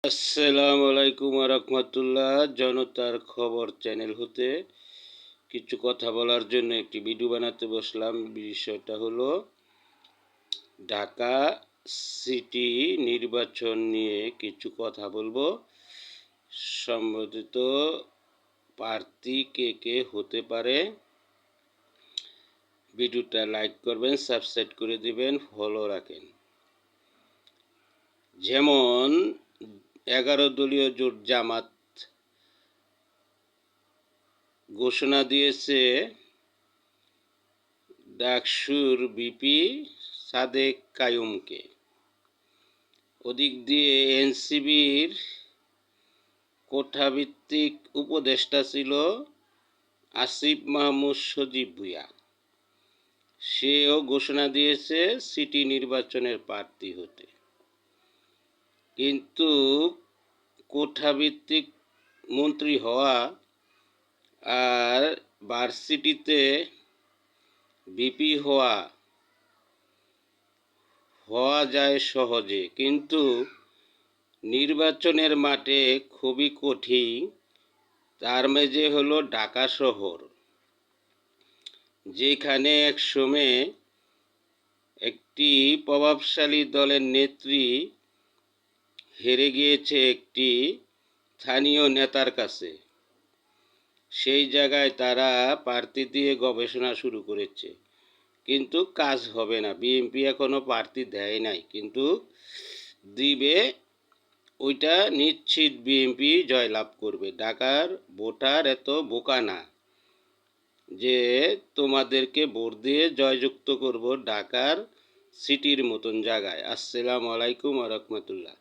আসসালামু আলাইকুম রহমতুল্লাহ। জনতার খবর চ্যানেল হতে কিছু কথা বলার জন্য একটি ভিডিও বানাতে বসলাম। বিষয়টা হলো ঢাকা সিটি নির্বাচন নিয়ে কিছু কথা বলবো। সম্বোধিত প্রার্থী কে কে হতে পারে, ভিডিওটা লাইক করবেন, সাবস্ক্রাইব করে দিবেন, ফলো রাখেন। যেমন 11 দলীয় জোট জামাত ঘোষণা দিয়েছে ডাকসুর ভিপি সাদেক কায়ুমকে। ওদিক দিয়ে এনসিবির কোটাভিত্তিক উপদেষ্টা ছিল আসিফ মাহমুদ সজীব ভুঁইয়া। সেও ঘোষণা দিয়েছে সিটি নির্বাচনের প্রার্থী হতে। কিন্তু কোটাভিত্তিক মন্ত্রী হওয়া আর ভার্সিটিতে ভিপি হওয়া যায় সহজে, কিন্তু নির্বাচনের মাঠে খুবই কঠিন। তার মাঝে হলো ঢাকা শহর, যেখানে এক সময় একটি প্রভাবশালী দলের নেত্রী হেরে গিয়েছে একটি স্থানীয় নেতার কাছে। সেই জায়গায় তারা প্রার্থী দিয়ে গবেষণা শুরু করেছে, কিন্তু কাজ হবে না। বিএনপি এখনো প্রার্থী দেয় নাই, কিন্তু দিবে। ওইটা নিশ্চিত বিএনপি জয়লাভ করবে। ঢাকার ভোটার এত বোকা না যে তোমাদেরকে ভোট দিয়ে জয়যুক্ত করব ঢাকার সিটির মতন জায়গায়। আসসালামু আলাইকুম রহমতুল্লাহ।